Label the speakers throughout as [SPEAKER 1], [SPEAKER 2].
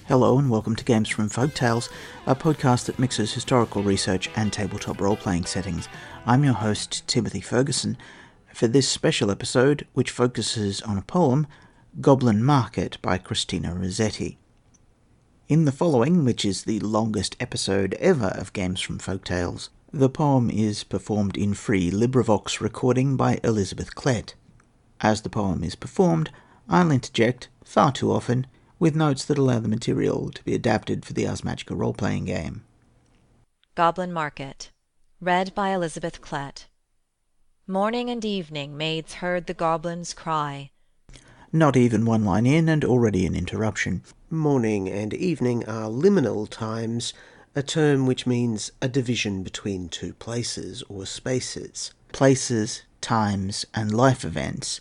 [SPEAKER 1] Hello and welcome to Games from Folktales, a podcast that mixes historical research and tabletop role-playing settings. I'm your host, Timothy Ferguson. For this special episode, which focuses on a poem, Goblin Market by Christina Rossetti. In the following, which is the longest episode ever of Games from Folktales, the poem is performed in free LibriVox recording by Elizabeth Klett. As the poem is performed, I'll interject, far too often, with notes that allow the material to be adapted for the Ars Magica role-playing game.
[SPEAKER 2] Goblin Market, read by Elizabeth Klett. Morning and evening maids heard the goblins cry.
[SPEAKER 1] Not even one line in and already an interruption.
[SPEAKER 3] Morning and evening are liminal times, a term which means a division between two places or spaces.
[SPEAKER 1] Places, times, and life events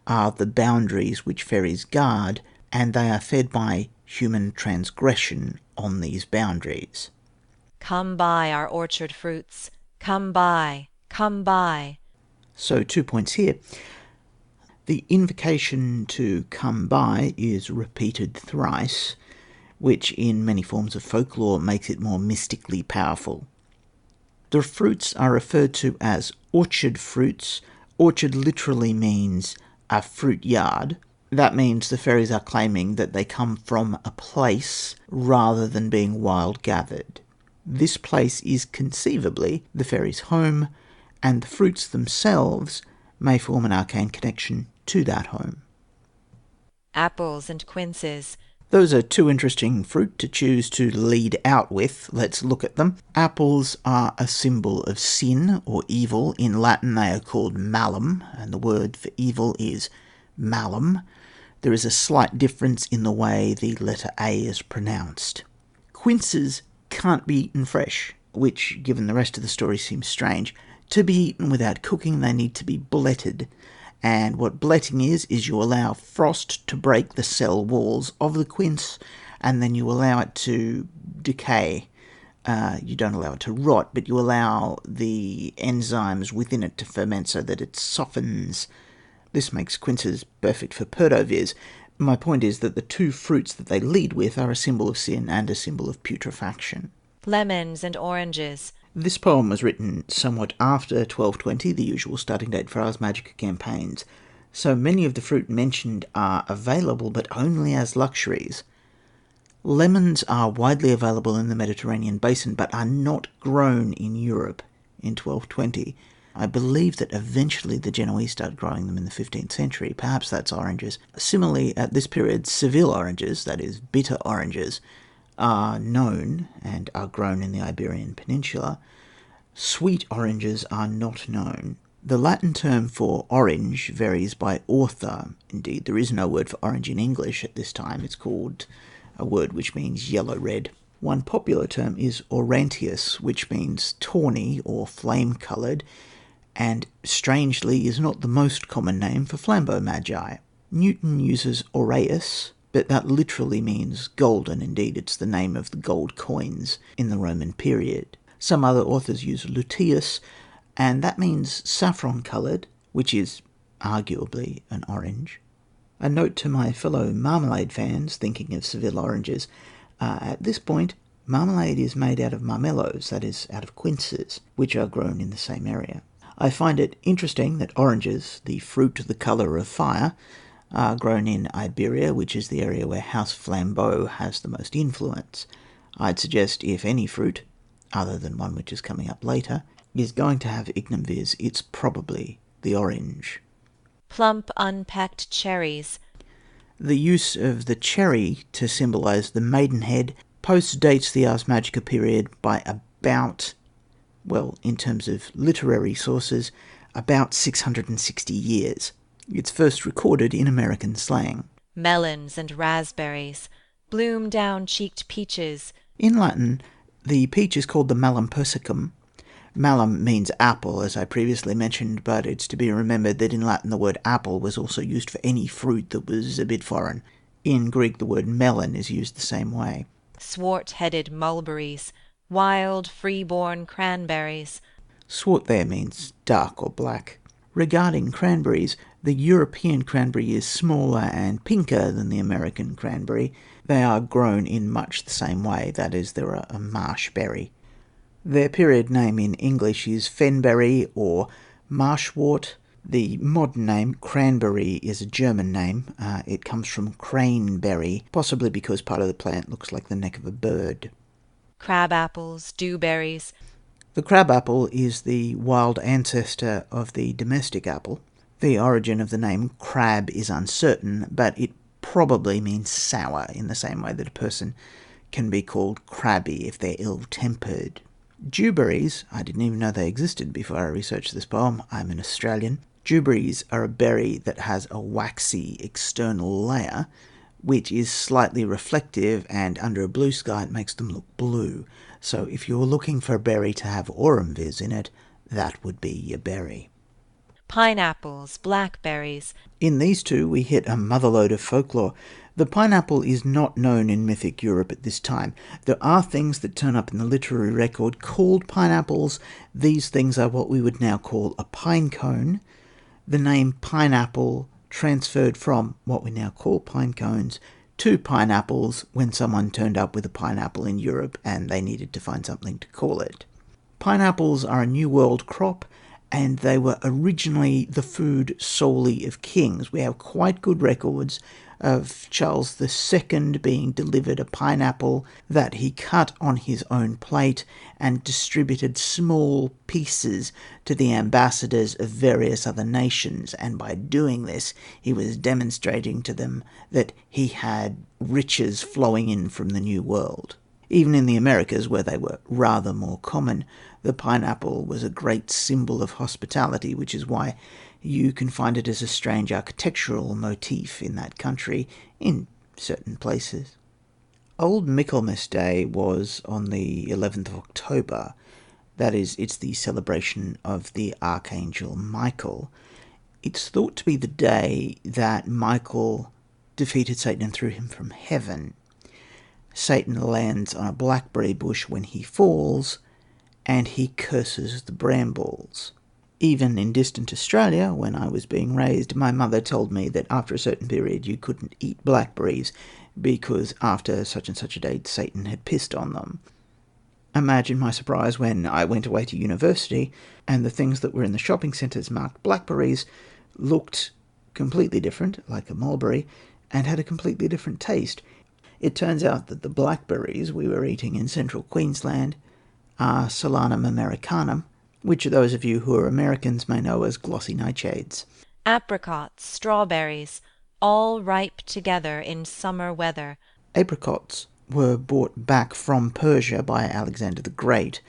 [SPEAKER 1] are the boundaries which fairies guard, and they are fed by human transgression on these boundaries.
[SPEAKER 2] Come buy our orchard fruits, come buy, come buy.
[SPEAKER 1] So 2 points here. The invocation to come by is repeated thrice, which in many forms of folklore makes it more mystically powerful. The fruits are referred to as orchard fruits. Orchard literally means a fruit yard. That means the fairies are claiming that they come from a place rather than being wild gathered. This place is conceivably the fairies' home, and the fruits themselves may form an arcane connection to that home.
[SPEAKER 2] Apples and quinces.
[SPEAKER 1] Those are two interesting fruit to choose to lead out with. Let's look at them. Apples are a symbol of sin or evil. In Latin they are called malum, and the word for evil is malum. There is a slight difference in the way the letter A is pronounced. Quinces can't be eaten fresh, which, given the rest of the story, seems strange. To be eaten without cooking, they need to be bletted. And what bletting is you allow frost to break the cell walls of the quince, and then you allow it to decay. You don't allow it to rot, but you allow the enzymes within it to ferment so that it softens. This makes quinces perfect for perdoviz. My point is that the two fruits that they lead with are a symbol of sin and a symbol of putrefaction.
[SPEAKER 2] Lemons and oranges.
[SPEAKER 1] This poem was written somewhat after 1220, the usual starting date for Ars Magica campaigns, so many of the fruit mentioned are available but only as luxuries. Lemons are widely available in the Mediterranean basin but are not grown in Europe in 1220. I believe that eventually the Genoese started growing them in the 15th century. Perhaps that's oranges. Similarly, at this period, Seville oranges, that is, bitter oranges, are known and are grown in the Iberian Peninsula. Sweet oranges are not known. The Latin term for orange varies by author. Indeed, there is no word for orange in English at this time. It's called a word which means yellow-red. One popular term is aurantius, which means tawny or flame-coloured, and strangely is not the most common name for flambeau magi. Newton uses aureus, but that literally means golden. Indeed, it's the name of the gold coins in the Roman period. Some other authors use luteus, and that means saffron-coloured, which is arguably an orange. A note to my fellow marmalade fans thinking of Seville oranges. At this point, marmalade is made out of marmelos, that is, out of quinces, which are grown in the same area. I find it interesting that oranges, the fruit the colour of fire, are grown in Iberia, which is the area where House Flambeau has the most influence. I'd suggest if any fruit, other than one which is coming up later, is going to have ignum vis, it's probably the orange.
[SPEAKER 2] Plump unpecked cherries.
[SPEAKER 1] The use of the cherry to symbolise the maidenhead post-dates the Ars Magica period by about, well, in terms of literary sources, about 660 years. It's first recorded in American slang.
[SPEAKER 2] Melons and raspberries. Bloom down-cheeked peaches.
[SPEAKER 1] In Latin, the peach is called the malum persicum. Malum means apple, as I previously mentioned, but it's to be remembered that in Latin the word apple was also used for any fruit that was a bit foreign. In Greek, the word melon is used the same way.
[SPEAKER 2] Swart-headed mulberries. Wild, free-born cranberries.
[SPEAKER 1] Swart there means dark or black. Regarding cranberries, the European cranberry is smaller and pinker than the American cranberry. They are grown in much the same way, that is, they're a marsh berry. Their period name in English is fenberry or marshwort. The modern name, cranberry, is a German name. It comes from craneberry, possibly because part of the plant looks like the neck of a bird.
[SPEAKER 2] Crab apples, dewberries.
[SPEAKER 1] The crabapple is the wild ancestor of the domestic apple. The origin of the name crab is uncertain, but it probably means sour, in the same way that a person can be called crabby if they're ill-tempered. Dewberries, I didn't even know they existed before I researched this poem. I'm an Australian. Dewberries are a berry that has a waxy external layer, which is slightly reflective, and under a blue sky it makes them look blue. So if you're looking for a berry to have aurum vis in it, that would be your berry.
[SPEAKER 2] Pineapples, blackberries.
[SPEAKER 1] In these two we hit a motherlode of folklore. The pineapple is not known in mythic Europe at this time. There are things that turn up in the literary record called pineapples. These things are what we would now call a pine cone. The name pineapple transferred from what we now call pine cones to pineapples when someone turned up with a pineapple in Europe and they needed to find something to call it. Pineapples are a New World crop, and they were originally the food solely of kings. We have quite good records of Charles II being delivered a pineapple that he cut on his own plate and distributed small pieces to the ambassadors of various other nations, and by doing this he was demonstrating to them that he had riches flowing in from the New World. Even in the Americas, where they were rather more common, the pineapple was a great symbol of hospitality, which is why you can find it as a strange architectural motif in that country in certain places. Old Michaelmas Day was on the 11th of October. That is, it's the celebration of the Archangel Michael. It's thought to be the day that Michael defeated Satan and threw him from heaven. Satan lands on a blackberry bush when he falls, and he curses the brambles. Even in distant Australia, when I was being raised, my mother told me that after a certain period you couldn't eat blackberries because after such and such a date Satan had pissed on them. Imagine my surprise when I went away to university and the things that were in the shopping centres marked blackberries looked completely different, like a mulberry, and had a completely different taste. It turns out that the blackberries we were eating in central Queensland are Solanum americanum, which those of you who are Americans may know as glossy nightshades.
[SPEAKER 2] Apricots, strawberries, all ripe together in summer weather.
[SPEAKER 1] Apricots were brought back from Persia by Alexander the Great.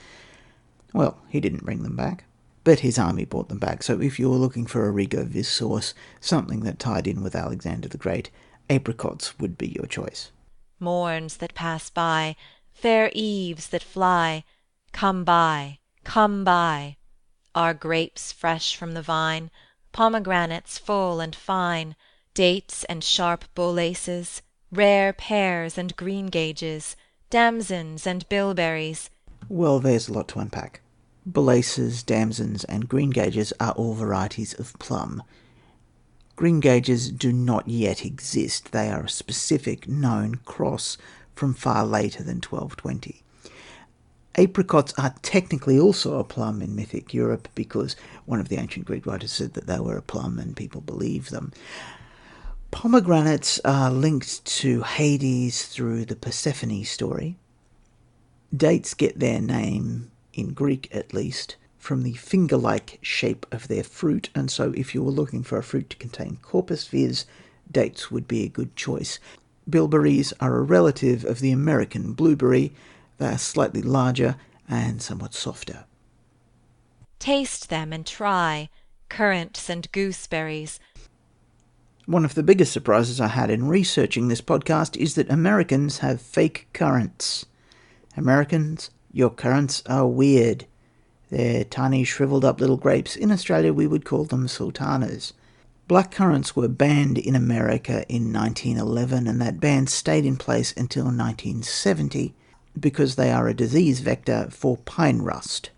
[SPEAKER 1] Well, he didn't bring them back, but his army brought them back. So if you're looking for a Rigo-Vis source, something that tied in with Alexander the Great, apricots would be your choice.
[SPEAKER 2] Morns that pass by, fair eves that fly, come by, come by. Are grapes fresh from the vine, pomegranates full and fine, dates and sharp bullaces, rare pears and greengages, damsons and bilberries.
[SPEAKER 1] Well, there's a lot to unpack. Bullaces, damsons, and greengages are all varieties of plum. Greengages do not yet exist. They are a specific known cross from far later than 1220. Apricots are technically also a plum in mythic Europe because one of the ancient Greek writers said that they were a plum and people believe them. Pomegranates are linked to Hades through the Persephone story. Dates get their name, in Greek at least, from the finger-like shape of their fruit, and so if you were looking for a fruit to contain corpus vis, dates would be a good choice. Bilberries are a relative of the American blueberry. They are slightly larger and somewhat softer.
[SPEAKER 2] Taste them and try, currants and gooseberries.
[SPEAKER 1] One of the biggest surprises I had in researching this podcast is that Americans have fake currants. Americans, your currants are weird. They're tiny, shriveled up little grapes. In Australia, we would call them sultanas. Black currants were banned in America in 1911, and that ban stayed in place until 1970 because they are a disease vector for pine rust.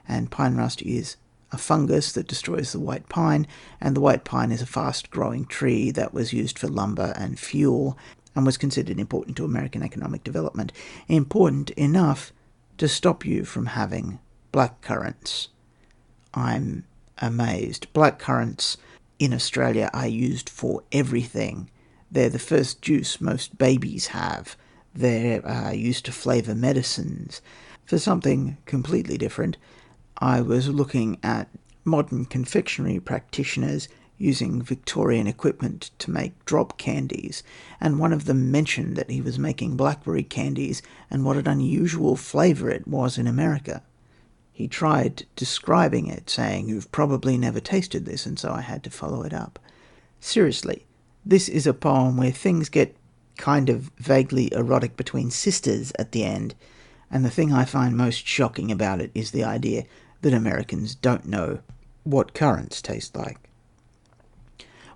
[SPEAKER 1] And pine rust is a fungus that destroys the white pine, and the white pine is a fast-growing tree that was used for lumber and fuel and was considered important to American economic development, important enough to stop you from having black currants. I'm amazed. Black currants in Australia are used for everything. They're the first juice most babies have. They're used to flavour medicines. For something completely different, I was looking at modern confectionery practitioners using Victorian equipment to make drop candies, and one of them mentioned that he was making blackberry candies and what an unusual flavour it was in America. He tried describing it, saying, "You've probably never tasted this," and so I had to follow it up. Seriously, this is a poem where things get kind of vaguely erotic between sisters at the end, and the thing I find most shocking about it is the idea that Americans don't know what currants taste like.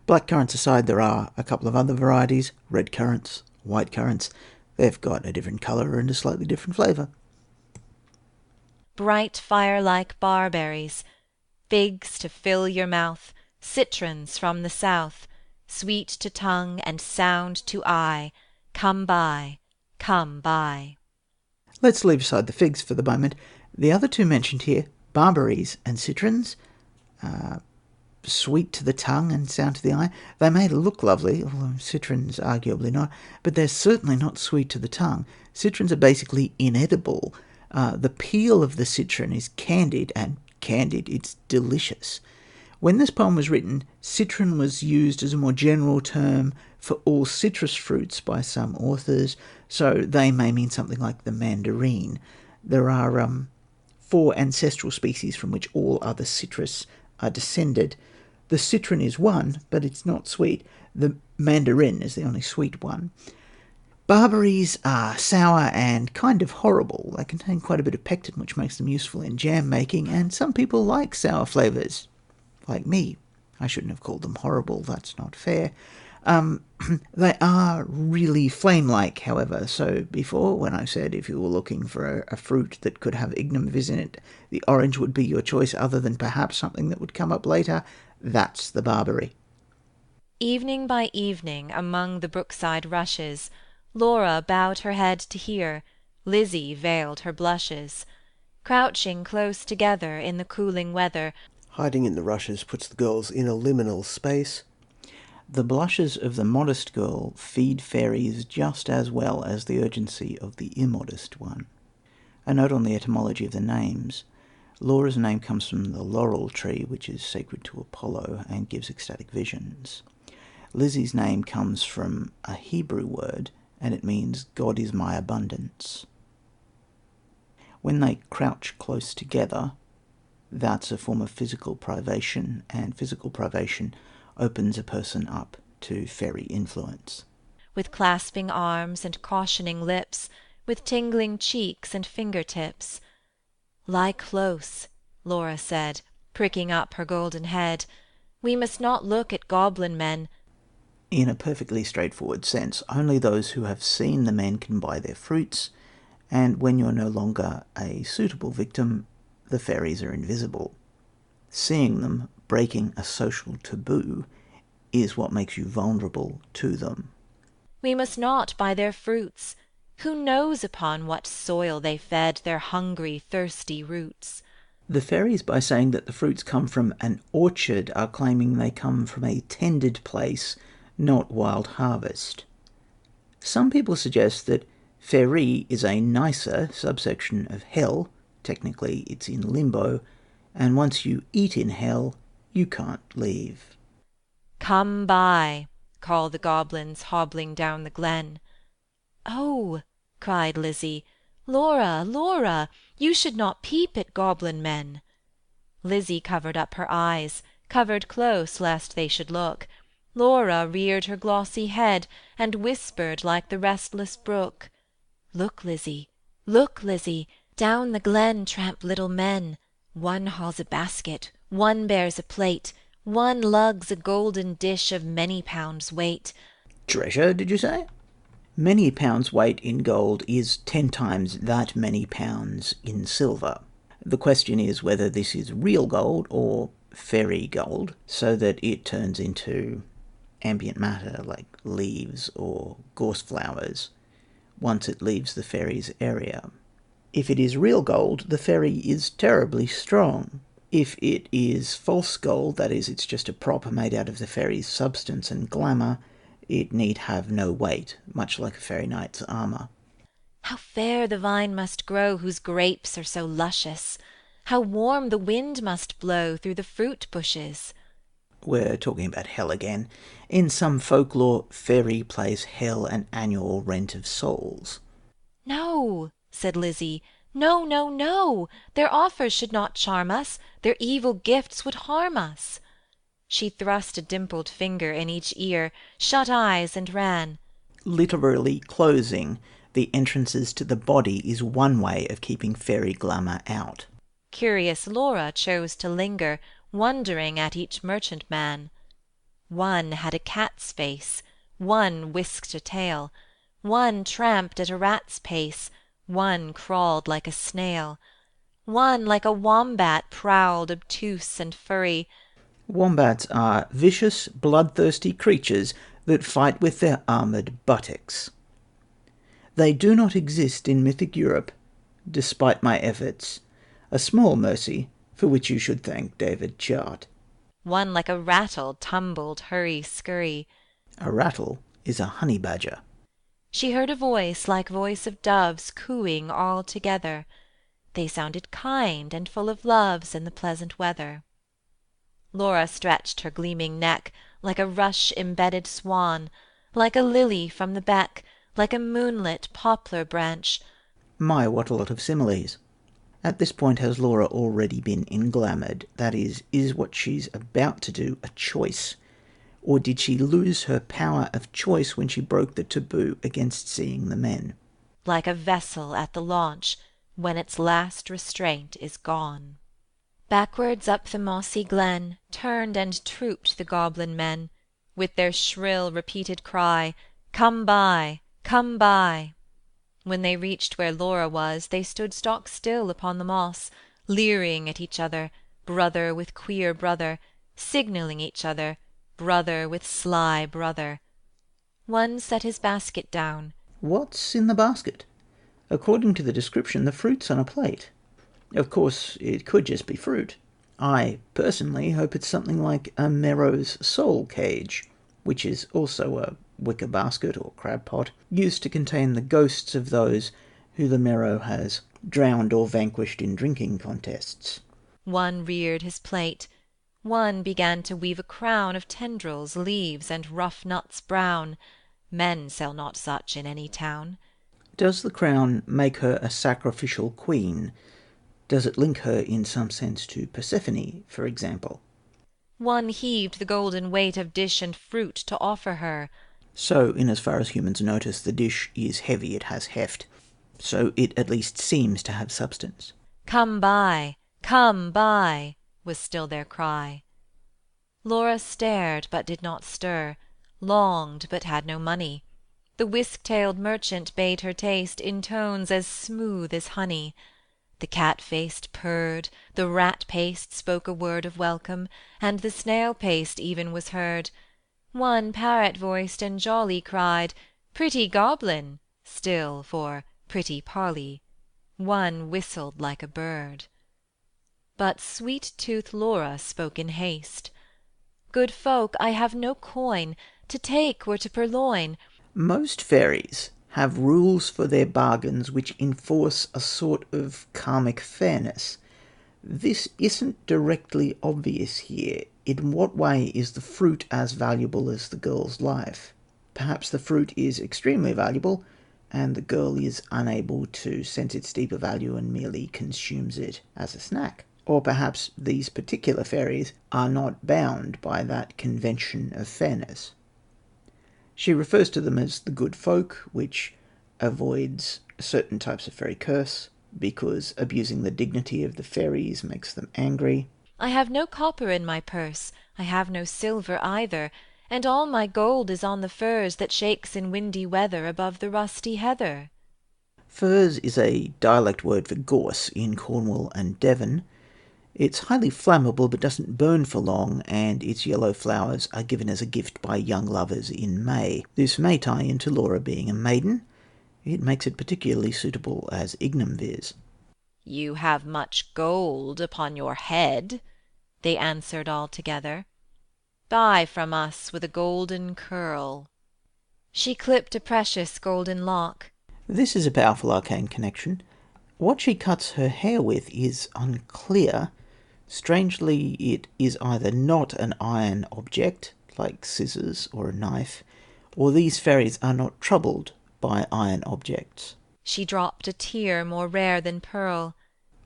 [SPEAKER 1] Black currants aside, there are a couple of other varieties: red currants, white currants. They've got a different colour and a slightly different flavour.
[SPEAKER 2] Bright fire-like barberries, figs to fill your mouth, citrons from the south, sweet to tongue and sound to eye, come by, come by.
[SPEAKER 1] Let's leave aside the figs for the moment. The other two mentioned here, barberries and citrons, sweet to the tongue and sound to the eye. They may look lovely, although citrons arguably not, but they're certainly not sweet to the tongue. Citrons are basically inedible. The peel of the citron is candied, and candied, it's delicious. When this poem was written, citron was used as a more general term for all citrus fruits by some authors, so they may mean something like the mandarin. There are 4 ancestral species from which all other citrus are descended. The citron is one, but it's not sweet. The mandarin is the only sweet one. Barberries are sour and kind of horrible. They contain quite a bit of pectin, which makes them useful in jam making, and some people like sour flavours, like me. I shouldn't have called them horrible, that's not fair. They are really flame-like, however, so before, when I said if you were looking for a fruit that could have ignimvis in it, the orange would be your choice other than perhaps something that would come up later, that's the barberry.
[SPEAKER 2] Evening by evening, among the brookside rushes, Laura bowed her head to hear, Lizzie veiled her blushes. Crouching close together in the cooling weather,
[SPEAKER 3] Hiding in the rushes puts the girls in a liminal space.
[SPEAKER 1] The blushes of the modest girl feed fairies just as well as the urgency of the immodest one. A note on the etymology of the names. Laura's name comes from the laurel tree, which is sacred to Apollo and gives ecstatic visions. Lizzie's name comes from a Hebrew word, and it means God is my abundance. When they crouch close together, that's a form of physical privation, and physical privation opens a person up to fairy influence.
[SPEAKER 2] with clasping arms and cautioning lips, with tingling cheeks and finger-tips. Lie close, Laura said, pricking up her golden head. We must not look at goblin men.
[SPEAKER 1] In a perfectly straightforward sense, only those who have seen the men can buy their fruits, and when you're no longer a suitable victim, the fairies are invisible. Seeing them, breaking a social taboo, is what makes you vulnerable to them.
[SPEAKER 2] We must not buy their fruits. Who knows upon what soil they fed their hungry, thirsty roots?
[SPEAKER 1] The fairies, by saying that the fruits come from an orchard, are claiming they come from a tended place, not wild harvest. Some people suggest that fairy is a nicer subsection of hell. Technically, it's in limbo, and once you eat in hell, you can't leave.
[SPEAKER 2] Come by, call the goblins hobbling down the glen. Oh, cried Lizzie, Laura, Laura, you should not peep at goblin men. Lizzie covered up her eyes, covered close lest they should look. Laura reared her glossy head, and whispered like the restless brook, Look, Lizzie, down the glen tramp little men. One hauls a basket, one bears a plate, one lugs a golden dish of many pounds weight.
[SPEAKER 1] Treasure, did you say? Many pounds weight in gold is 10 times that many pounds in silver. The question is whether this is real gold or fairy gold, so that it turns into ambient matter like leaves or gorse flowers once it leaves the fairy's area. If it is real gold, the fairy is terribly strong. If it is false gold, that is, it's just a prop made out of the fairy's substance and glamour, it need have no weight, much like a fairy knight's armour.
[SPEAKER 2] How fair the vine must grow whose grapes are so luscious! How warm the wind must blow through the fruit bushes!
[SPEAKER 1] We're talking about hell again. In some folklore, fairy plays hell an annual rent of souls.
[SPEAKER 2] No, said Lizzie, no, no, no! Their offers should not charm us, their evil gifts would harm us. She thrust a dimpled finger in each ear, shut eyes, and ran.
[SPEAKER 1] Literally closing the entrances to the body is one way of keeping fairy glamour out.
[SPEAKER 2] Curious Laura chose to linger, wondering at each merchantman. One had a cat's face, one whisked a tail, one tramped at a rat's pace, one crawled like a snail, one like a wombat prowled obtuse and furry.
[SPEAKER 1] Wombats are vicious, bloodthirsty creatures that fight with their armoured buttocks. They do not exist in mythic Europe, despite my efforts, a small mercy for which you should thank David Chart.
[SPEAKER 2] One like a rattle tumbled hurry-scurry.
[SPEAKER 1] A rattle is a honey badger.
[SPEAKER 2] She heard a voice like voice of doves cooing all together. They sounded kind and full of loves in the pleasant weather. Laura stretched her gleaming neck, like a rush-embedded swan, like a lily from the beck, like a moonlit poplar branch.
[SPEAKER 1] My, what a lot of similes. At this point has Laura already been englamoured? That is what she's about to do a choice? Or did she lose her power of choice when she broke the taboo against seeing the men?
[SPEAKER 2] Like a vessel at the launch, when its last restraint is gone. Backwards up the mossy glen turned and trooped the goblin men, with their shrill repeated cry, "Come buy, come buy." When they reached where Laura was, they stood stock still upon the moss, leering at each other, brother with queer brother, signalling each other, brother with sly brother. One set his basket down.
[SPEAKER 1] What's in the basket? According to the description, the fruit's on a plate. Of course, it could just be fruit. I, personally, hope it's something like a Merrow's soul cage, which is also a wicker basket or crab pot, used to contain the ghosts of those who the Merrow has drowned or vanquished in drinking contests.
[SPEAKER 2] One reared his plate. One began to weave a crown of tendrils, leaves, and rough nuts brown. Men sell not such in any town.
[SPEAKER 1] Does the crown make her a sacrificial queen? Does it link her in some sense to Persephone, for example?
[SPEAKER 2] One heaved the golden weight of dish and fruit to offer her.
[SPEAKER 1] So, in as far as humans notice, the dish is heavy, it has heft. So it at least seems to have substance.
[SPEAKER 2] Come buy, was still their cry. Laura stared, but did not stir, longed, but had no money. The whisk-tailed merchant bade her taste in tones as smooth as honey. The cat-faced purred, the rat-paced spoke a word of welcome, and the snail-paced even was heard. One parrot-voiced and jolly cried, "Pretty goblin," still for "pretty Polly." One whistled like a bird. But sweet-toothed Laura spoke in haste. "Good folk, I have no coin, to take were to purloin."
[SPEAKER 1] Most fairies have rules for their bargains which enforce a sort of karmic fairness. This isn't directly obvious here. In what way is the fruit as valuable as the girl's life? Perhaps the fruit is extremely valuable, and the girl is unable to sense its deeper value and merely consumes it as a snack. Or perhaps these particular fairies are not bound by that convention of fairness. She refers to them as the good folk, which avoids certain types of fairy curse, because abusing the dignity of the fairies makes them angry.
[SPEAKER 2] "I have no copper in my purse, I have no silver either, and all my gold is on the furze that shakes in windy weather above the rusty heather."
[SPEAKER 1] Furze is a dialect word for gorse in Cornwall and Devon. It's highly flammable but doesn't burn for long, and its yellow flowers are given as a gift by young lovers in May. This may tie into Laura being a maiden. It makes it particularly suitable as ignimviz.
[SPEAKER 2] You have much gold upon your head, they answered all together. Buy from us with a golden curl. She clipped a precious golden lock.
[SPEAKER 1] This is a powerful arcane connection. What she cuts her hair with is unclear. Strangely, it is either not an iron object, like scissors or a knife, or these fairies are not troubled by iron objects.
[SPEAKER 2] She dropped a tear more rare than pearl.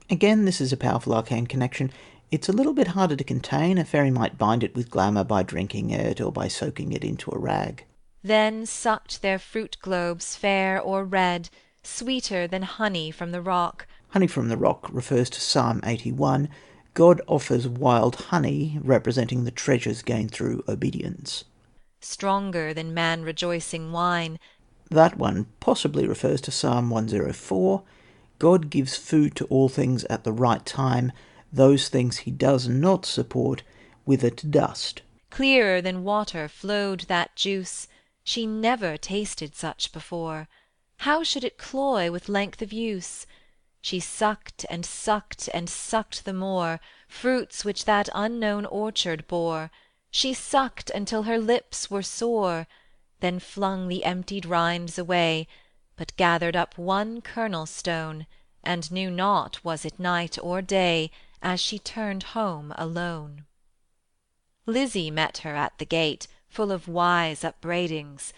[SPEAKER 1] Again, this is a powerful arcane connection. It's a little bit harder to contain. A fairy might bind it with glamour by drinking it or by soaking it into a rag.
[SPEAKER 2] Then sucked their fruit globes fair or red, sweeter than honey from the rock.
[SPEAKER 1] Honey from the rock refers to Psalm 81. God offers wild honey, representing the treasures gained through obedience.
[SPEAKER 2] Stronger than man rejoicing wine.
[SPEAKER 1] That one possibly refers to Psalm 104. God gives food to all things at the right time. Those things he does not support wither to dust.
[SPEAKER 2] Clearer than water flowed that juice. She never tasted such before. How should it cloy with length of use? She sucked and sucked and sucked the more Fruits which that unknown orchard bore. She sucked until her lips were sore, Then flung the emptied rinds away, But gathered up one kernel stone, And knew not was it night or day, As she turned home alone. Lizzie met her at the gate, Full of wise upbraidings.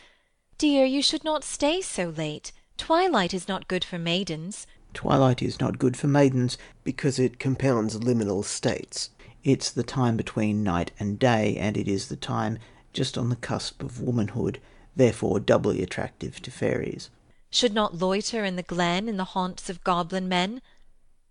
[SPEAKER 2] "Dear, you should not stay so late. Twilight is not good for maidens."
[SPEAKER 1] Twilight is not good for maidens
[SPEAKER 3] because it compounds liminal states.
[SPEAKER 1] It's the time between night and day, and it is the time just on the cusp of womanhood, therefore doubly attractive to fairies.
[SPEAKER 2] "Should not loiter in the glen, In the haunts of goblin men.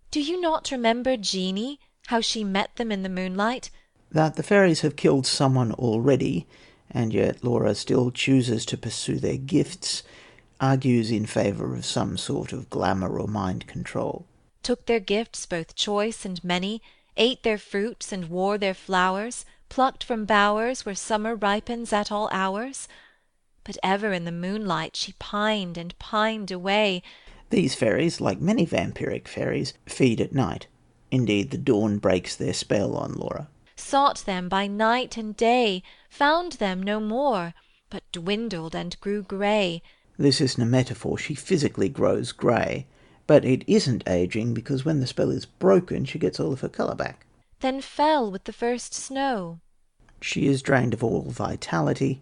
[SPEAKER 2] Do you not remember Jeanie, How she met them in the moonlight?"
[SPEAKER 1] That the fairies have killed someone already, and yet Laura still chooses to pursue their gifts, argues in favour of some sort of glamour or mind control.
[SPEAKER 2] Took their gifts both choice and many, Ate their fruits and wore their flowers, Plucked from bowers where summer ripens at all hours. But ever in the moonlight she pined and pined away.
[SPEAKER 1] These fairies, like many vampiric fairies, feed at night. Indeed, the dawn breaks their spell on Laura.
[SPEAKER 2] Sought them by night and day, Found them no more, but dwindled and grew grey.
[SPEAKER 1] This isn't a metaphor, she physically grows grey. But it isn't aging, because when the spell is broken, she gets all of her colour back.
[SPEAKER 2] Then fell with the first snow.
[SPEAKER 1] She is drained of all vitality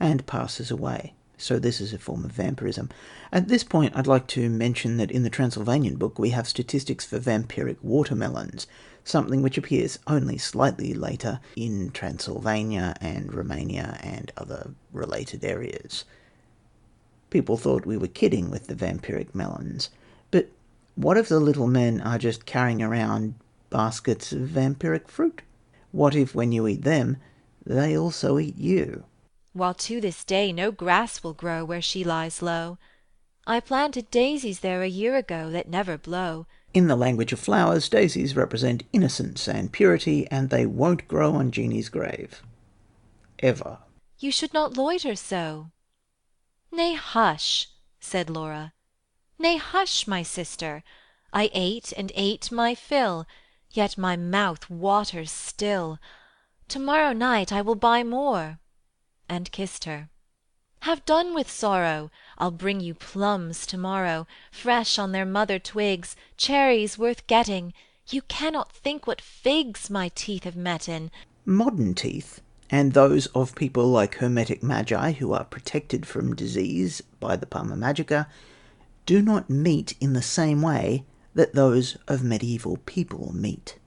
[SPEAKER 1] and passes away. So this is a form of vampirism. At this point, I'd like to mention that in the Transylvanian book, we have statistics for vampiric watermelons, something which appears only slightly later in Transylvania and Romania and other related areas. People thought we were kidding with the vampiric melons, but what if the little men are just carrying around baskets of vampiric fruit? What if when you eat them, they also eat you?
[SPEAKER 2] While to this day no grass will grow Where she lies low. I planted daisies there a year ago That never blow.
[SPEAKER 1] In the language of flowers, daisies represent innocence and purity, and they won't grow on Jeannie's grave. Ever.
[SPEAKER 2] You should not loiter so. "Nay, hush," said Laura. "Nay, hush, my sister. I ate and ate my fill, Yet my mouth waters still. To–morrow night I will buy more," and kissed her. "Have done with sorrow. I'll bring you plums to–morrow, Fresh on their mother twigs, Cherries worth getting. You cannot think what figs My teeth have met in."
[SPEAKER 1] Modern teeth, and those of people like hermetic magi who are protected from disease by the Palma Magica, do not meet in the same way that those of medieval people meet.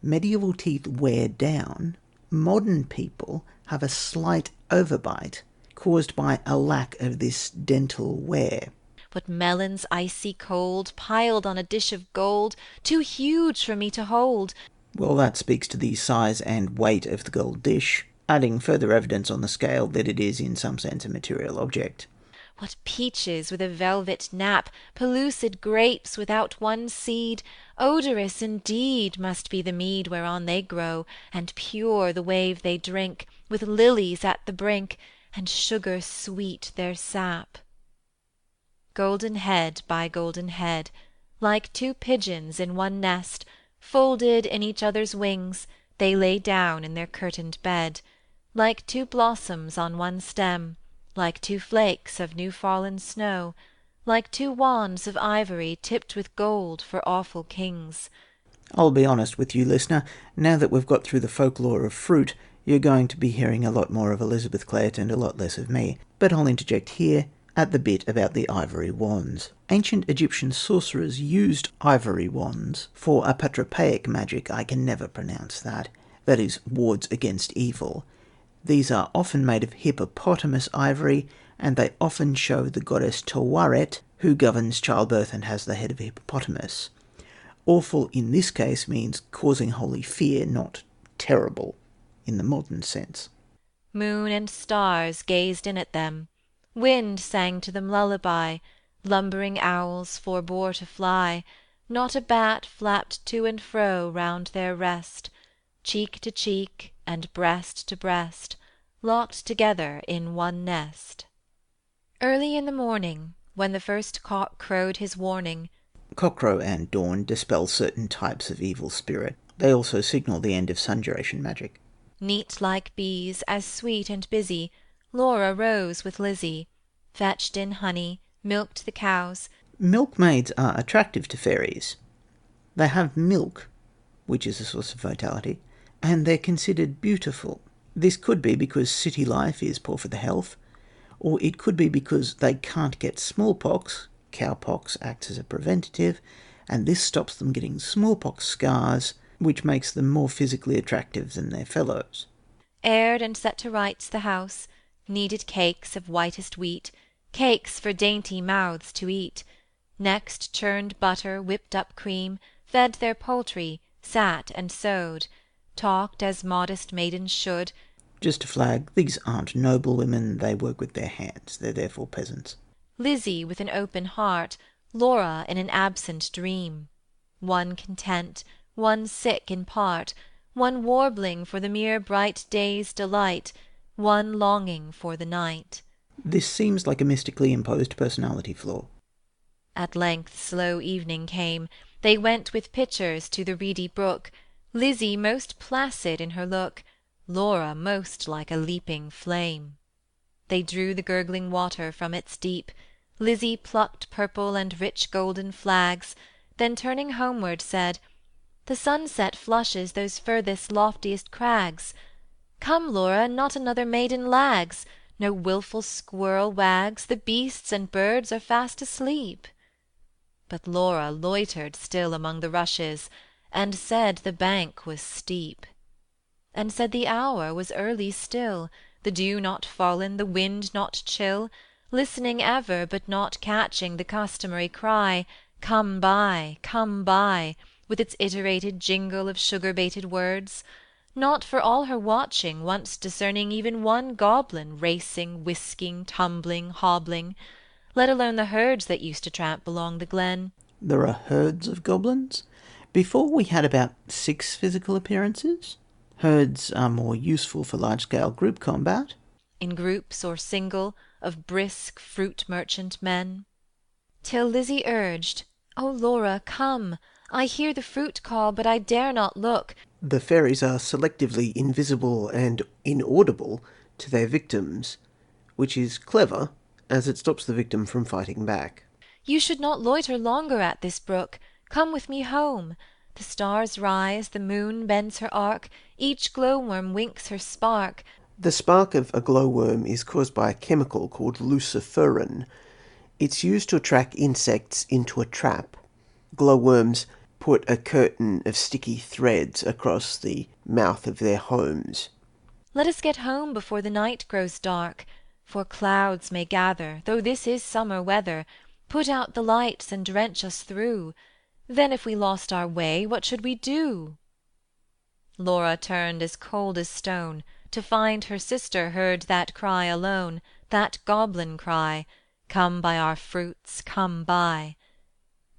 [SPEAKER 1] Medieval teeth wear down. Modern people have a slight overbite caused by a lack of this dental wear.
[SPEAKER 2] What melons icy cold, Piled on a dish of gold, Too huge for me to hold.
[SPEAKER 1] Well, that speaks to the size and weight of the gold dish, adding further evidence on the scale that it is in some sense a material object.
[SPEAKER 2] What peaches with a velvet nap, Pellucid grapes without one seed, Odorous indeed must be the mead Whereon they grow, and pure the wave they drink, With lilies at the brink, And sugar sweet their sap. Golden head by golden head, Like two pigeons in one nest, Folded in each other's wings, They lay down in their curtained bed; Like two blossoms on one stem, Like two flakes of new fallen snow, Like two wands of ivory Tipped with gold for awful kings.
[SPEAKER 1] I'll be honest with you, listener. Now that we've got through the folklore of fruit, you're going to be hearing a lot more of Elizabeth Claret and a lot less of me. But I'll interject here at the bit about the ivory wands. Ancient Egyptian sorcerers used ivory wands for apotropaic magic. I can never pronounce that. That is, wards against evil. These are often made of hippopotamus ivory, and they often show the goddess Tawaret, who governs childbirth and has the head of a hippopotamus. Awful in this case means causing holy fear, not terrible in the modern sense.
[SPEAKER 2] Moon and stars gazed in at them, Wind sang to them lullaby, Lumbering owls forbore to fly, Not a bat flapped to and fro Round their rest, Cheek to cheek and breast to breast, Locked together in one nest. Early in the morning, When the first cock crowed his warning,
[SPEAKER 1] Cockcrow and dawn dispel certain types of evil spirit. They also signal the end of sun duration magic.
[SPEAKER 2] Neat like bees, as sweet and busy, Laura rose with Lizzie, Fetched in honey, milked the cows.
[SPEAKER 1] Milkmaids are attractive to fairies. They have milk, which is a source of vitality, and they're considered beautiful. This could be because city life is poor for the health, or it could be because they can't get smallpox. Cowpox acts as a preventative, and this stops them getting smallpox scars, which makes them more physically attractive than their fellows.
[SPEAKER 2] Aired and set to rights the house, Kneaded cakes of whitest wheat, Cakes for dainty mouths to eat; Next churned butter, whipped up cream, Fed their poultry, sat and sewed, Talked as modest maidens should.
[SPEAKER 1] Just to flag, these aren't noble women, they work with their hands, they're therefore peasants.
[SPEAKER 2] Lizzie with an open heart, Laura in an absent dream; One content, one sick in part, One warbling for the mere bright day's delight, One longing for the night.
[SPEAKER 1] This seems like a mystically imposed personality flaw.
[SPEAKER 2] At length slow evening came, They went with pitchers to the reedy brook, Lizzie most placid in her look, Laura most like a leaping flame. They drew the gurgling water from its deep, Lizzie plucked purple and rich golden flags, Then turning homeward said, "The sunset flushes Those furthest loftiest crags. Come, Laura, not another maiden lags, No wilful squirrel wags, The beasts and birds are fast asleep." But Laura loitered still among the rushes, And said the bank was steep, And said the hour was early still, The dew not fallen, the wind not chill, Listening ever, but not catching The customary cry, "Come buy, come buy," With its iterated jingle of sugar baited words; Not for all her watching once discerning Even one goblin racing, whisking, tumbling, hobbling, Let alone the herds that used to tramp along the glen.
[SPEAKER 1] There are herds of goblins. Before we had about 6 physical appearances. Herds are more useful for large-scale group combat.
[SPEAKER 2] In groups or single, of brisk fruit merchant men. Till Lizzie urged, "O Laura, come! I hear the fruit call, but I dare not look."
[SPEAKER 3] The fairies are selectively invisible and inaudible to their victims, which is clever, as it stops the victim from fighting back.
[SPEAKER 2] "You should not loiter longer at this brook. Come with me home. The stars rise, the moon bends her arc, Each glowworm winks her spark."
[SPEAKER 3] The spark of a glowworm is caused by a chemical called luciferin. It's used to attract insects into a trap. Glowworms put a curtain of sticky threads across the mouth of their homes.
[SPEAKER 2] "Let us get home before the night grows dark, For clouds may gather, though this is summer weather, Put out the lights and drench us through. Then if we lost our way, what should we do?" Laura turned as cold as stone, To find her sister heard that cry alone, That goblin cry, Come buy our fruits, come buy.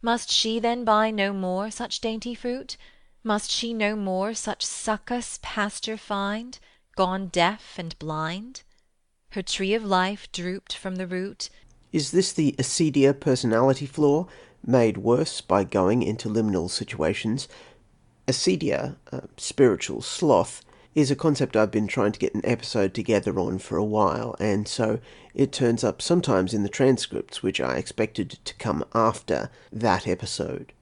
[SPEAKER 2] Must she then buy no more such dainty fruit? Must she no more such succous pasture find, gone deaf and blind? Her tree of life drooped from the root.
[SPEAKER 3] Is this the acedia personality flaw, made worse by going into liminal situations? Acedia, spiritual sloth, is a concept I've been trying to get an episode together on for a while, and so it turns up sometimes in the transcripts, which I expected to come after that episode.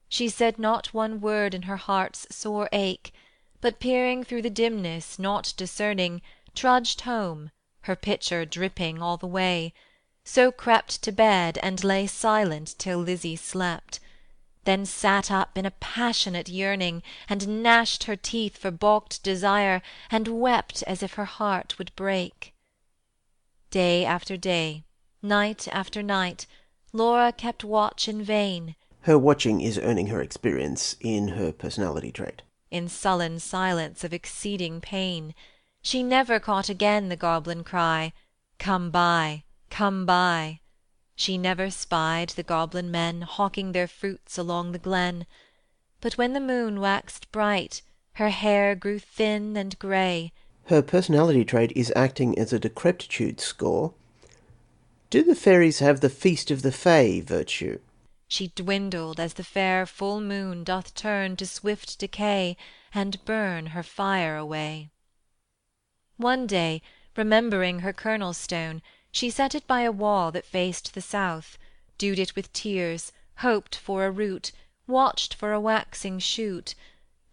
[SPEAKER 2] She said not one word in her heart's sore ache, but peering through the dimness, not discerning, trudged home, her pitcher dripping all the way, so crept to bed and lay silent till Lizzie slept, then sat up in a passionate yearning, and gnashed her teeth for balked desire, and wept as if her heart would break. Day after day, night after night, Laura kept watch in vain.
[SPEAKER 3] Her watching is earning her experience in her personality trait.
[SPEAKER 2] In sullen silence of exceeding pain, she never caught again the goblin cry, "Come buy, come buy." She never spied the goblin men hawking their fruits along the glen. But when the moon waxed bright, her hair grew thin and grey.
[SPEAKER 3] Her personality trait is acting as a decrepitude score. Do the fairies have the feast of the Fae virtue?
[SPEAKER 2] She dwindled as the fair full moon doth turn to swift decay, and burn her fire away. One day, remembering her kernel stone, she set it by a wall that faced the south, dewed it with tears, hoped for a root, watched for a waxing shoot,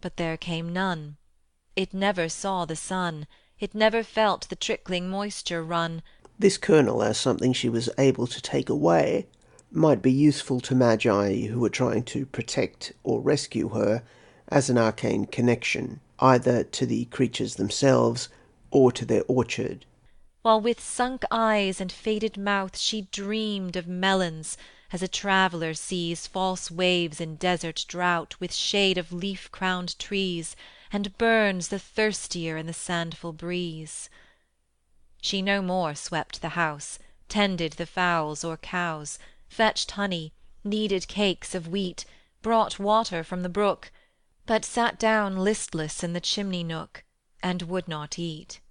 [SPEAKER 2] but there came none. It never saw the sun, it never felt the trickling moisture run.
[SPEAKER 3] This kernel, as something she was able to take away, might be useful to magi who were trying to protect or rescue her as an arcane connection, either to the creatures themselves or to their orchard.
[SPEAKER 2] While with sunk eyes and faded mouth she dreamed of melons, as a traveller sees false waves in desert drought with shade of leaf-crowned trees, and burns the thirstier in the sandful breeze. She no more swept the house, tended the fowls or cows, fetched honey, kneaded cakes of wheat, brought water from the brook, but sat down listless in the chimney nook, and would not eat.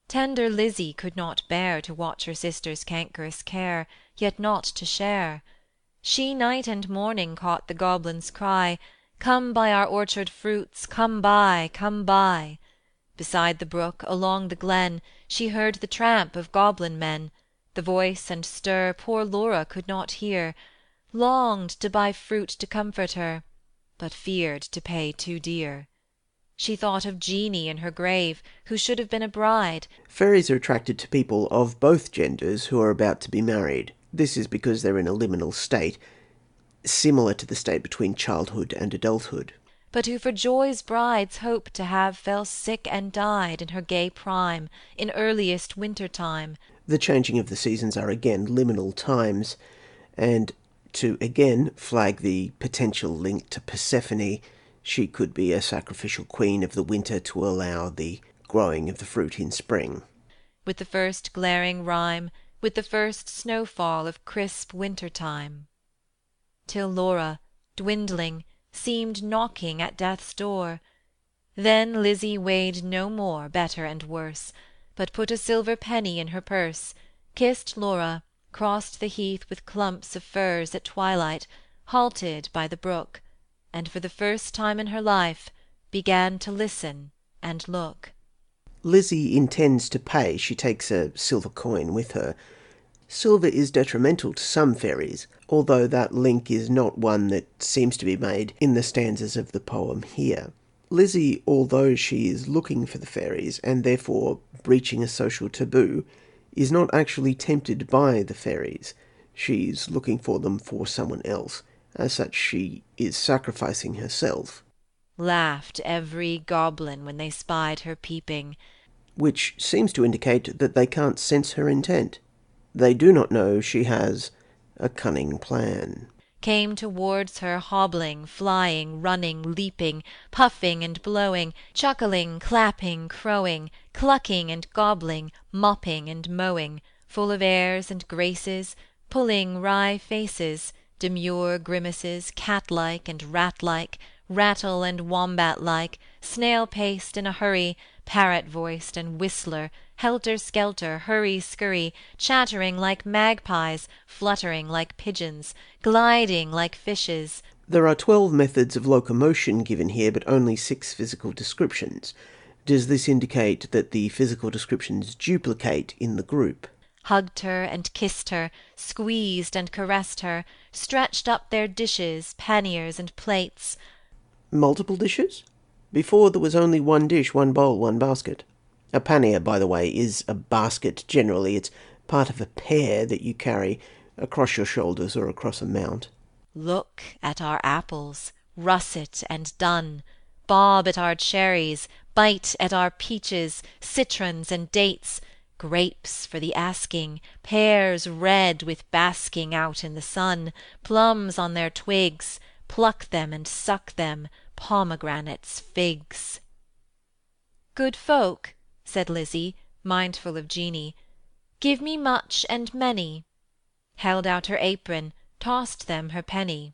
[SPEAKER 2] Tender Lizzie could not bear to watch her sister's cankerous care, yet not to share. She night and morning caught the goblin's cry, "Come buy our orchard fruits, come buy, come buy." Beside the brook, along the glen, she heard the tramp of goblin men. The voice and stir poor Laura could not hear, longed to buy fruit to comfort her, but feared to pay too dear. She thought of Jeanie in her grave, who should have been a bride.
[SPEAKER 3] Fairies are attracted to people of both genders who are about to be married. This is because they're in a liminal state, similar to the state between childhood and adulthood.
[SPEAKER 2] But who for joy's brides hoped to have fell sick and died in her gay prime, in earliest winter time.
[SPEAKER 3] The changing of the seasons are again liminal times, and to again flag the potential link to Persephone, she could be a sacrificial queen of the winter to allow the growing of the fruit in spring.
[SPEAKER 2] With the first glaring rime, with the first snowfall of crisp winter time. Till Laura, dwindling, seemed knocking at death's door. Then Lizzie weighed no more better and worse, but put a silver penny in her purse, kissed Laura, crossed the heath with clumps of furze at twilight, halted by the brook, and for the first time in her life began to listen and look.
[SPEAKER 3] Lizzie intends to pay. She takes a silver coin with her. Silver is detrimental to some fairies, although that link is not one that seems to be made in the stanzas of the poem here. Lizzie, although she is looking for the fairies and therefore breaching a social taboo, is not actually tempted by the fairies. She's looking for them for someone else. As such, she is sacrificing herself.
[SPEAKER 2] Laughed every goblin when they spied her peeping,
[SPEAKER 3] which seems to indicate that they can't sense her intent. They do not know she has a cunning plan.
[SPEAKER 2] Came towards her hobbling, flying, running, leaping, puffing and blowing, chuckling, clapping, crowing, clucking and gobbling, mopping and mowing, full of airs and graces, pulling wry faces, demure grimaces, cat-like and rat-like, rattle and wombat-like, snail-paced in a hurry, parrot-voiced and whistler, helter-skelter, hurry-scurry, chattering like magpies, fluttering like pigeons, gliding like fishes.
[SPEAKER 3] There are 12 methods of locomotion given here, but only 6 physical descriptions. Does this indicate that the physical descriptions duplicate in the group?
[SPEAKER 2] Hugged her and kissed her, squeezed and caressed her, stretched up their dishes, panniers and plates.
[SPEAKER 3] Multiple dishes? Before there was only one dish, one bowl, one basket. A pannier, by the way, is a basket generally. It's part of a pear that you carry across your shoulders or across a mount.
[SPEAKER 2] Look at our apples, russet and dun, bob at our cherries, bite at our peaches, citrons and dates, grapes for the asking, pears red with basking out in the sun, plums on their twigs, pluck them and suck them, pomegranates, figs. Good folk, said Lizzie, mindful of Jeanie, give me much and many, held out her apron, tossed them her penny.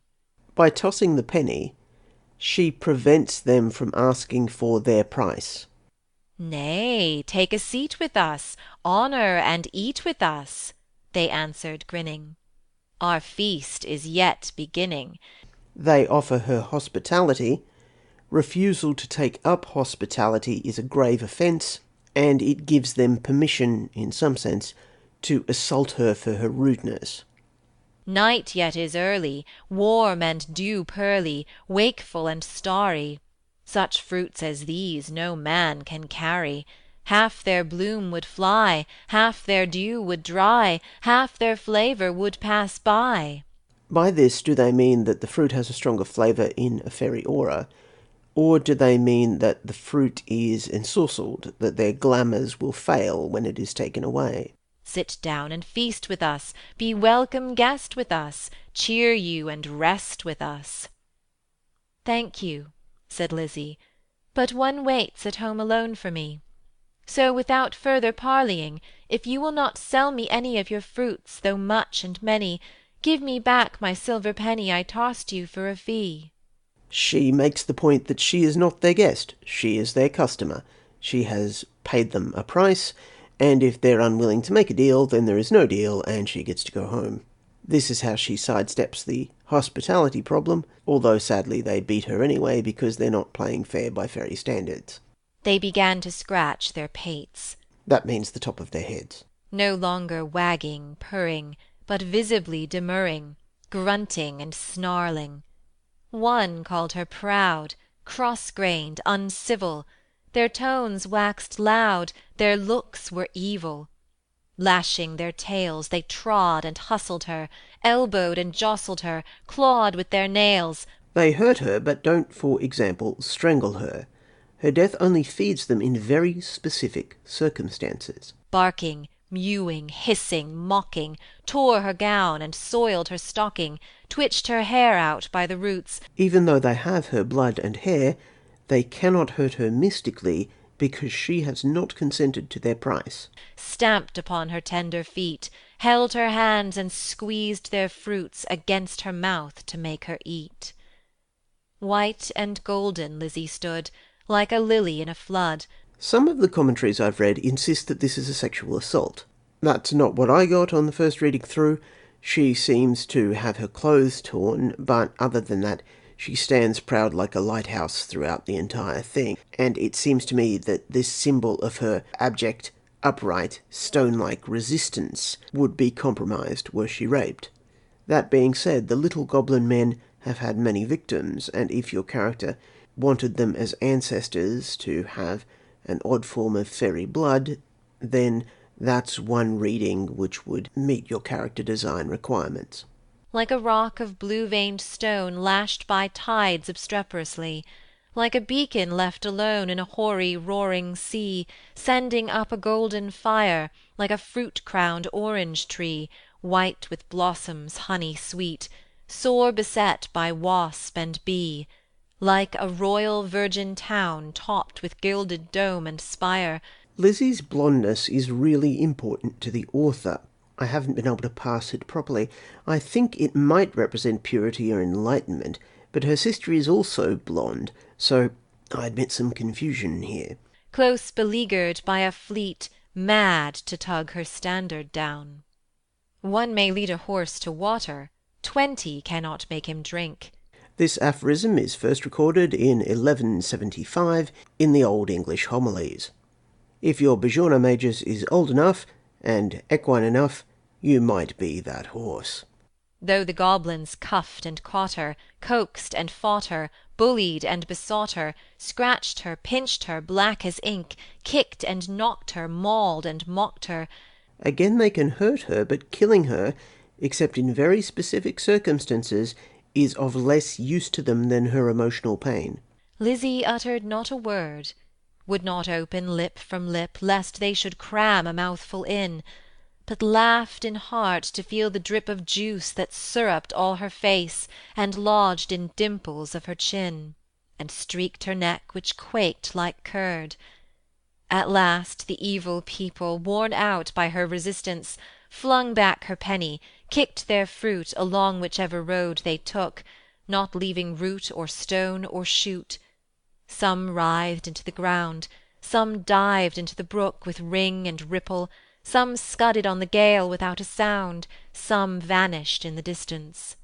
[SPEAKER 3] By tossing the penny, she prevents them from asking for their price.
[SPEAKER 2] Nay, take a seat with us, honour and eat with us, they answered grinning. Our feast is yet beginning.
[SPEAKER 3] They offer her hospitality. Refusal to take up hospitality is a grave offence, and it gives them permission, in some sense, to assault her for her rudeness.
[SPEAKER 2] Night yet is early, warm and dew-pearly, wakeful and starry. Such fruits as these no man can carry. Half their bloom would fly, half their dew would dry, half their flavour would pass by.
[SPEAKER 3] By this, do they mean that the fruit has a stronger flavour in a fairy aura, or do they mean that the fruit is ensorcelled, that their glamours will fail when it is taken away?
[SPEAKER 2] Sit down and feast with us, be welcome guest with us, cheer you and rest with us. Thank you, said Lizzie, but one waits at home alone for me. So without further parleying, if you will not sell me any of your fruits, though much and many, give me back my silver penny I tossed you for a fee.
[SPEAKER 3] She makes the point that she is not their guest, she is their customer. She has paid them a price, and if they're unwilling to make a deal, then there is no deal, and she gets to go home. This is how she sidesteps the hospitality problem, although sadly they beat her anyway because they're not playing fair by fairy standards.
[SPEAKER 2] They began to scratch their pates.
[SPEAKER 3] That means the top of their heads.
[SPEAKER 2] No longer wagging, purring, but visibly demurring, grunting and snarling. One called her proud, cross-grained, uncivil. Their tones waxed loud, their looks were evil. Lashing their tails, they trod and hustled her, elbowed and jostled her, clawed with their nails.
[SPEAKER 3] They hurt her, but don't, for example, strangle her. Her death only feeds them in very specific circumstances.
[SPEAKER 2] Barking, mewing, hissing, mocking, tore her gown and soiled her stocking, twitched her hair out by the roots.
[SPEAKER 3] Even though they have her blood and hair, they cannot hurt her mystically because she has not consented to their price.
[SPEAKER 2] Stamped upon her tender feet, held her hands and squeezed their fruits against her mouth to make her eat. White and golden Lizzie stood, like a lily in a flood.
[SPEAKER 3] Some of the commentaries I've read insist that this is a sexual assault. That's not what I got on the first reading through. She seems to have her clothes torn, but other than that, she stands proud like a lighthouse throughout the entire thing, and it seems to me that this symbol of her abject, upright, stone-like resistance would be compromised were she raped. That being said, the little goblin men have had many victims, and if your character wanted them as ancestors to have an odd form of fairy blood, then that's one reading which would meet your character design requirements.
[SPEAKER 2] Like a rock of blue-veined stone lashed by tides obstreperously, like a beacon left alone in a hoary roaring sea, sending up a golden fire, like a fruit-crowned orange-tree, white with blossoms honey-sweet, sore beset by wasp and bee, like a royal virgin town topped with gilded dome and spire.
[SPEAKER 3] Lizzie's blondness is really important to the author. I haven't been able to parse it properly. I think it might represent purity or enlightenment, but her sister is also blonde, so I admit some confusion here.
[SPEAKER 2] Close beleaguered by a fleet mad to tug her standard down. One may lead a horse to water, 20 cannot make him drink.
[SPEAKER 3] This aphorism is first recorded in 1175 in the Old English Homilies. If your Bajorna Magus is old enough and equine enough, you might be that horse.
[SPEAKER 2] Though the goblins cuffed and caught her, coaxed and fought her, bullied and besought her, scratched her, pinched her, black as ink, kicked and knocked her, mauled and mocked her,
[SPEAKER 3] Again they can hurt her, but killing her, except in very specific circumstances, is of less use to them than her emotional pain.
[SPEAKER 2] Lizzie uttered not a word, would not open lip from lip, lest they should cram a mouthful in, but laughed in heart to feel the drip of juice that syruped all her face, and lodged in dimples of her chin, and streaked her neck which quaked like curd. At last the evil people, worn out by her resistance, flung back her penny, kicked their fruit along whichever road they took, not leaving root or stone or shoot. Some writhed into the ground, some dived into the brook with ring and ripple, some scudded on the gale without a sound, some vanished in the distance.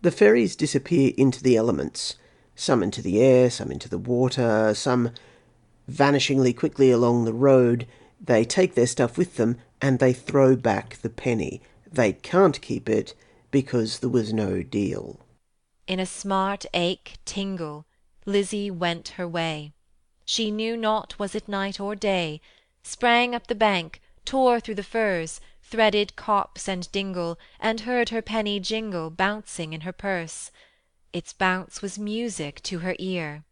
[SPEAKER 3] The fairies disappear into the elements, some into the air, some into the water, some vanishingly quickly along the road. They take their stuff with them and they throw back the penny. They can't keep it because there was no deal.
[SPEAKER 2] In a smart ache tingle, Lizzie went her way. She knew not was it night or day, sprang up the bank, tore through the furze, threaded copse and dingle, and heard her penny jingle bouncing in her purse. Its bounce was music to her ear.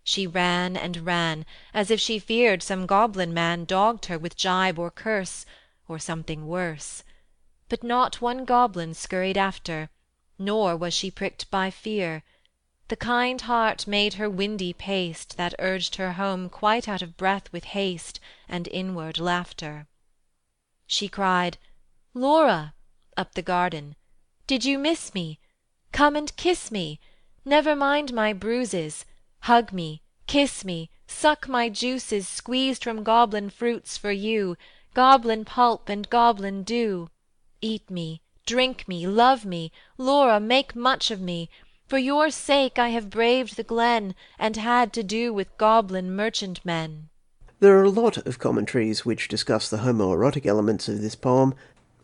[SPEAKER 2] She ran and ran, as if she feared some goblin man dogged her with gibe or curse, or something worse. But not one goblin scurried after, nor was she pricked by fear. The kind heart made her windy paced, that urged her home quite out of breath with haste and inward laughter. She cried, "Laura," up the garden, "did you miss me? Come and kiss me. Never mind my bruises. Hug me, kiss me, suck my juices squeezed from goblin fruits for you, goblin pulp and goblin dew. Eat me, drink me, love me, Laura, make much of me. For your sake I have braved the glen, and had to do with goblin merchantmen."
[SPEAKER 3] There are a lot of commentaries which discuss the homoerotic elements of this poem.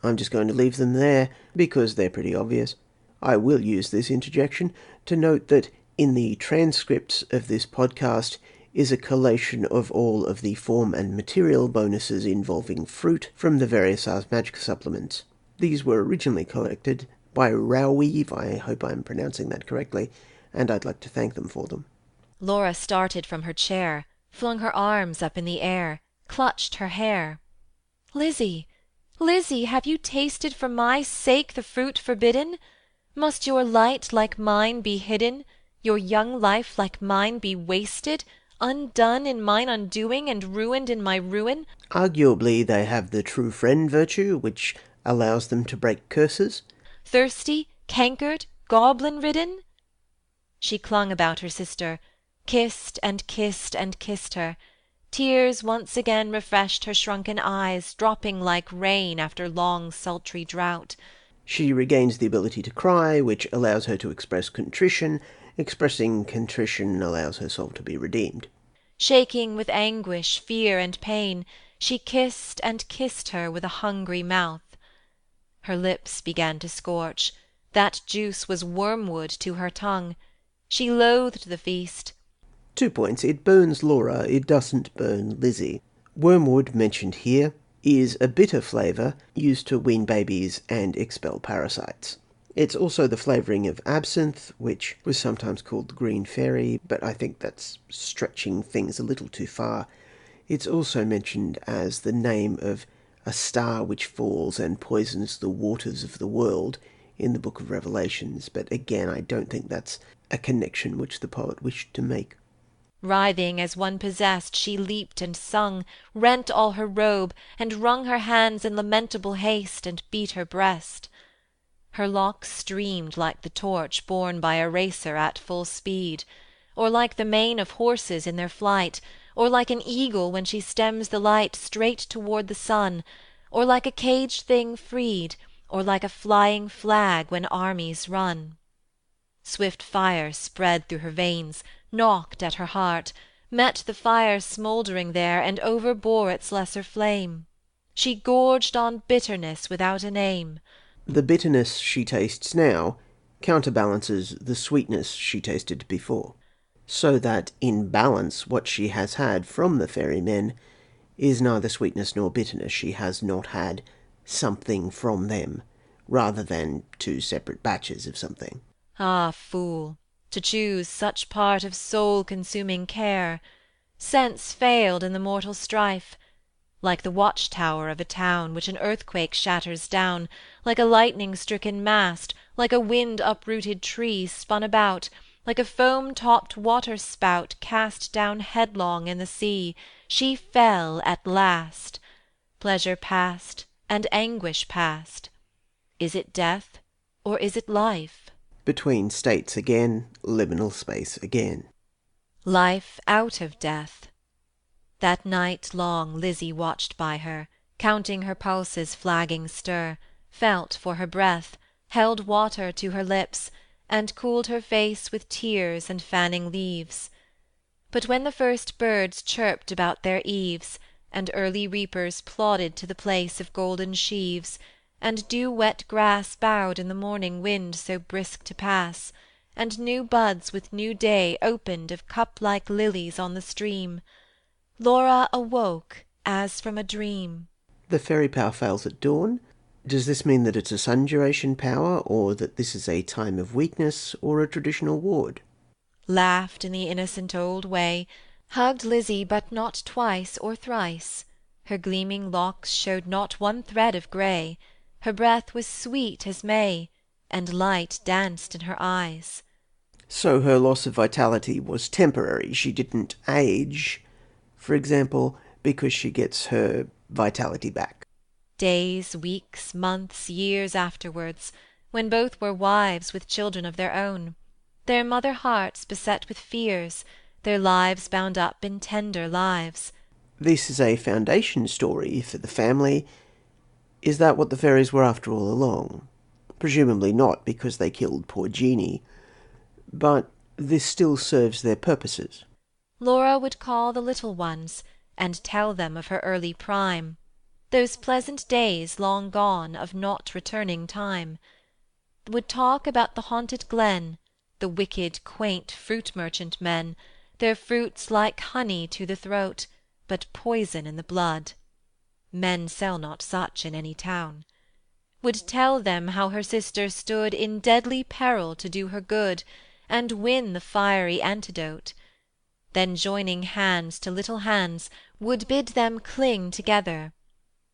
[SPEAKER 3] I'm just going to leave them there because they're pretty obvious. I will use this interjection to note that in the transcripts of this podcast is a collation of all of the form and material bonuses involving fruit from the various Ars Magica supplements. These were originally collected by Roweave, I hope I'm pronouncing that correctly, and I'd like to thank them for them.
[SPEAKER 2] Laura started from her chair, flung her arms up in the air, clutched her hair. "Lizzie, Lizzie, have you tasted for my sake the fruit forbidden? Must your light like mine be hidden, your young life like mine be wasted, undone in mine undoing, and ruined in my ruin?"
[SPEAKER 3] Arguably they have the true friend virtue, which allows them to break curses.
[SPEAKER 2] "Thirsty, cankered, goblin-ridden?" She clung about her sister, kissed and kissed and kissed her. Tears once again refreshed her shrunken eyes, dropping like rain after long sultry drought.
[SPEAKER 3] She regains the ability to cry, which allows her to express contrition. Expressing contrition allows her soul to be redeemed.
[SPEAKER 2] Shaking with anguish, fear, and pain, she kissed and kissed her with a hungry mouth. Her lips began to scorch, that juice was wormwood to her tongue. She loathed the feast.
[SPEAKER 3] 2 points. It burns Laura, it doesn't burn Lizzie. Wormwood, mentioned here, is a bitter flavour used to wean babies and expel parasites. It's also the flavouring of absinthe, which was sometimes called the green fairy, but I think that's stretching things a little too far. It's also mentioned as the name of a star which falls and poisons the waters of the world in the Book of Revelations, but again, I don't think that's a connection which the poet wished to make.
[SPEAKER 2] Writhing as one possessed, she leaped and sung, rent all her robe, and wrung her hands in lamentable haste, and beat her breast. Her locks streamed like the torch borne by a racer at full speed, or like the mane of horses in their flight, or like an eagle when she stems the light straight toward the sun, or like a caged thing freed, or like a flying flag when armies run. Swift fire spread through her veins, knocked at her heart, met the fire smouldering there, and overbore its lesser flame. She gorged on bitterness without a name.
[SPEAKER 3] The bitterness she tastes now counterbalances the sweetness she tasted before, so that in balance what she has had from the fairy men is neither sweetness nor bitterness. She has not had something from them, rather than two separate batches of something.
[SPEAKER 2] Ah, fool, to choose such part of soul-consuming care! Sense failed in the mortal strife, like the watch-tower of a town which an earthquake shatters down, like a lightning-stricken mast, like a wind-uprooted tree spun about, like a foam-topped water-spout cast down headlong in the sea, she fell at last. Pleasure past, and anguish past. Is it death, or is it life?
[SPEAKER 3] Between states again, liminal space again.
[SPEAKER 2] Life out of death. That night long Lizzie watched by her, counting her pulses' flagging stir, felt for her breath, held water to her lips, and cooled her face with tears and fanning leaves. But when the first birds chirped about their eaves, and early reapers plodded to the place of golden sheaves, and dew-wet grass bowed in the morning wind so brisk to pass, and new buds with new day opened of cup-like lilies on the stream, Laura awoke as from a dream.
[SPEAKER 3] The fairy power fails at dawn. Does this mean that it's a sun duration power, or that this is a time of weakness, or a traditional ward?
[SPEAKER 2] Laughed in the innocent old way, hugged Lizzie but not twice or thrice. Her gleaming locks showed not one thread of grey, her breath was sweet as May, and light danced in her eyes.
[SPEAKER 3] So her loss of vitality was temporary. She didn't age, for example, because she gets her vitality back.
[SPEAKER 2] Days, weeks, months, years afterwards, when both were wives with children of their own, their mother hearts beset with fears, their lives bound up in tender lives.
[SPEAKER 3] This is a foundation story for the family. Is that what the fairies were after all along? Presumably not, because they killed poor Jeanie. But this still serves their purposes.
[SPEAKER 2] Laura would call the little ones, and tell them of her early prime, those pleasant days long gone of not returning time; would talk about the haunted glen, the wicked, quaint fruit-merchant men, their fruits like honey to the throat, but poison in the blood. Men sell not such in any town. Would tell them how her sister stood in deadly peril to do her good, and win the fiery antidote. Then joining hands to little hands, would bid them cling together.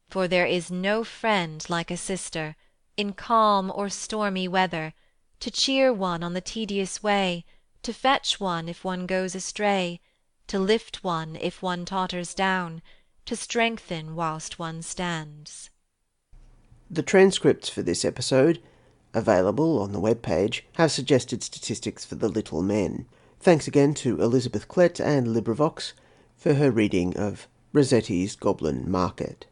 [SPEAKER 2] For there is no friend like a sister, in calm or stormy weather, to cheer one on the tedious way, to fetch one if one goes astray, to lift one if one totters down, to strengthen whilst one stands.
[SPEAKER 3] The transcripts for this episode, available on the webpage, have suggested statistics for the little men. Thanks again to Elizabeth Klett and LibriVox for her reading of Rossetti's Goblin Market.